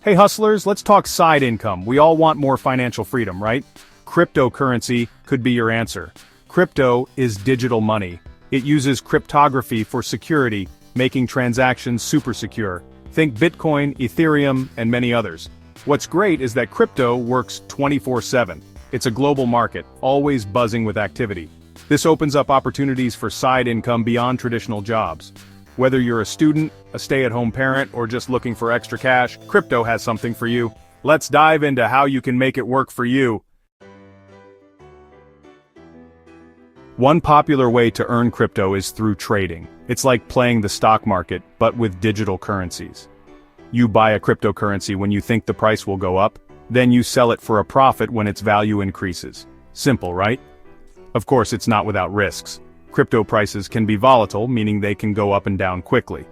Hey hustlers, let's talk side income. We all want more financial freedom, right? Cryptocurrency could be your answer. Crypto is digital money. It uses cryptography for security, making transactions super secure. Think Bitcoin, Ethereum, and many others. What's great is that crypto works 24/7. It's a global market, always buzzing with activity. This opens up opportunities for side income beyond traditional jobs. Whether you're a student, a stay-at-home parent, or just looking for extra cash, crypto has something for you. Let's dive into how you can make it work for you. One popular way to earn crypto is through trading. It's like playing the stock market, but with digital currencies. You buy a cryptocurrency when you think the price will go up, then you sell it for a profit when its value increases. Simple, right? Of course, it's not without risks. Crypto prices can be volatile, meaning they can go up and down quickly.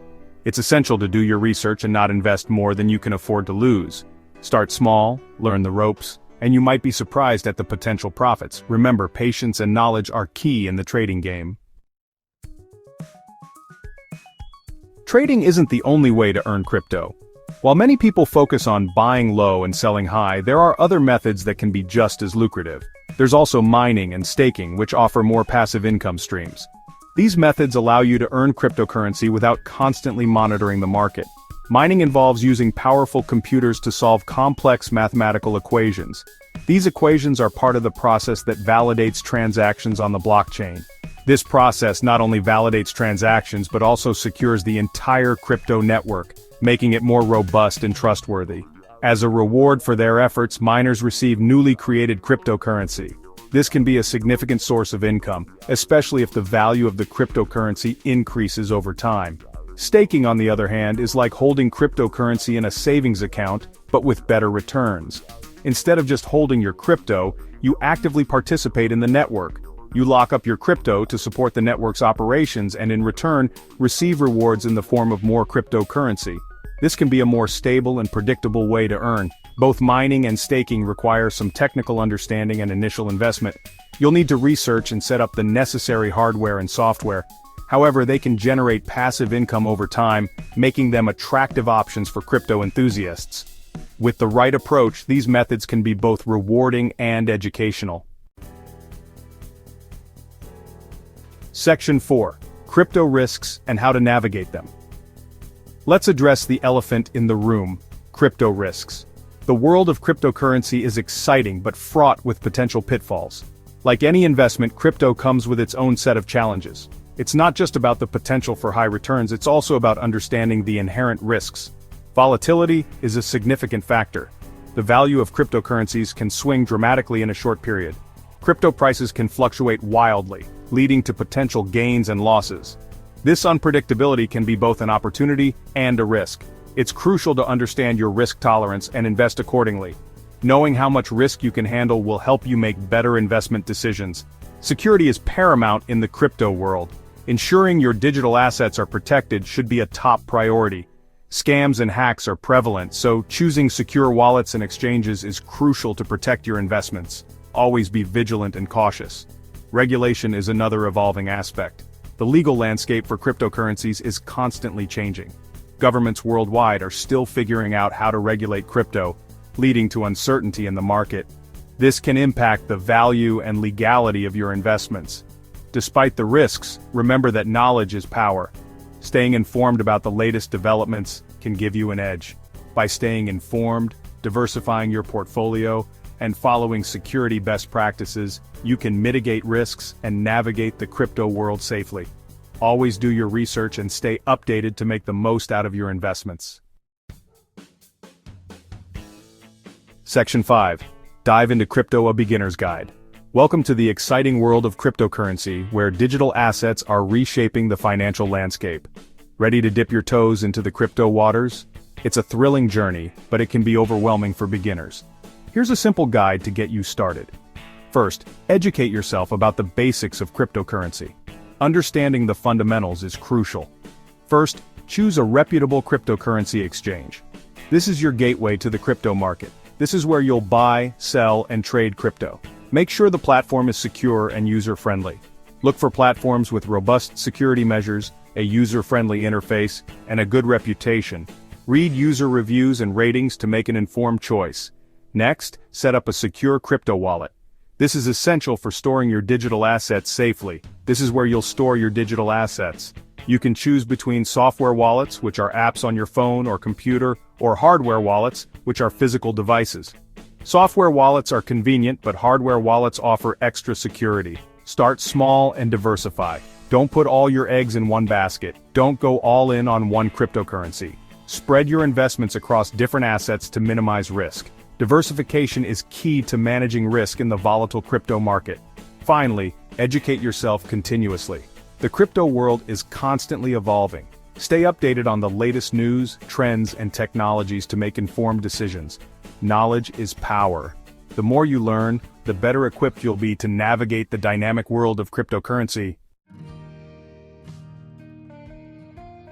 It's essential to do your research and not invest more than you can afford to lose. Start small, learn the ropes, and you might be surprised at the potential profits. Remember, patience and knowledge are key in the trading game. Trading isn't the only way to earn crypto. While many people focus on buying low and selling high, there are other methods that can be just as lucrative. There's also mining and staking, which offer more passive income streams. These methods allow you to earn cryptocurrency without constantly monitoring the market. Mining involves using powerful computers to solve complex mathematical equations. These equations are part of the process that validates transactions on the blockchain. This process not only validates transactions but also secures the entire crypto network, making it more robust and trustworthy. As a reward for their efforts, miners receive newly created cryptocurrency. This can be a significant source of income, especially if the value of the cryptocurrency increases over time. Staking, on the other hand, is like holding cryptocurrency in a savings account, but with better returns. Instead of just holding your crypto, you actively participate in the network. You lock up your crypto to support the network's operations and in return, receive rewards in the form of more cryptocurrency. This can be a more stable and predictable way to earn. Both mining and staking require some technical understanding and initial investment. You'll need to research and set up the necessary hardware and software. However, they can generate passive income over time, making them attractive options for crypto enthusiasts. With the right approach, these methods can be both rewarding and educational. Section 4. Crypto risks and how to navigate them. Let's address the elephant in the room: crypto risks. The world of cryptocurrency is exciting but fraught with potential pitfalls. Like any investment, crypto comes with its own set of challenges. It's not just about the potential for high returns, it's also about understanding the inherent risks. Volatility is a significant factor. The value of cryptocurrencies can swing dramatically in a short period. Crypto prices can fluctuate wildly, leading to potential gains and losses. This unpredictability can be both an opportunity and a risk. It's crucial to understand your risk tolerance and invest accordingly. Knowing how much risk you can handle will help you make better investment decisions. Security is paramount in the crypto world. Ensuring your digital assets are protected should be a top priority. Scams and hacks are prevalent, so choosing secure wallets and exchanges is crucial to protect your investments. Always be vigilant and cautious. Regulation is another evolving aspect. The legal landscape for cryptocurrencies is constantly changing. Governments worldwide are still figuring out how to regulate crypto, leading to uncertainty in the market. This can impact the value and legality of your investments. Despite the risks, remember that knowledge is power. Staying informed about the latest developments can give you an edge. By staying informed, diversifying your portfolio, and following security best practices, you can mitigate risks and navigate the crypto world safely. Always do your research and stay updated to make the most out of your investments. Section 5. Dive into Crypto: A Beginner's Guide. Welcome to the exciting world of cryptocurrency, where digital assets are reshaping the financial landscape. Ready to dip your toes into the crypto waters? It's a thrilling journey, but it can be overwhelming for beginners. Here's a simple guide to get you started. First, educate yourself about the basics of cryptocurrency. Understanding the fundamentals is crucial. First, choose a reputable cryptocurrency exchange. This is your gateway to the crypto market. This is where you'll buy, sell, and trade crypto. Make sure the platform is secure and user-friendly. Look for platforms with robust security measures, a user-friendly interface, and a good reputation. Read user reviews and ratings to make an informed choice. Next, set up a secure crypto wallet. This is essential for storing your digital assets safely. This is where you'll store your digital assets. You can choose between software wallets, which are apps on your phone or computer, or hardware wallets, which are physical devices. Software wallets are convenient, but hardware wallets offer extra security. Start small and diversify. Don't put all your eggs in one basket. Don't go all in on one cryptocurrency. Spread your investments across different assets to minimize risk. Diversification is key to managing risk in the volatile crypto market. Finally, educate yourself continuously. The crypto world is constantly evolving. Stay updated on the latest news, trends, and technologies to make informed decisions. Knowledge is power. The more you learn, the better equipped you'll be to navigate the dynamic world of cryptocurrency.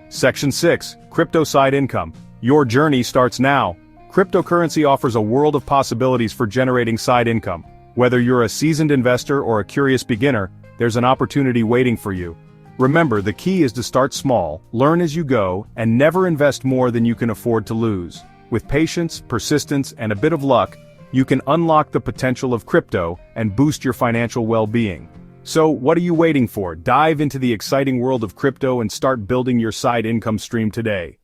Section 6. Cryptoside Income. Your journey starts now. Cryptocurrency offers a world of possibilities for generating side income. Whether you're a seasoned investor or a curious beginner, there's an opportunity waiting for you. Remember, the key is to start small, learn as you go, and never invest more than you can afford to lose. With patience, persistence, and a bit of luck, you can unlock the potential of crypto and boost your financial well-being. So, what are you waiting for? Dive into the exciting world of crypto and start building your side income stream today.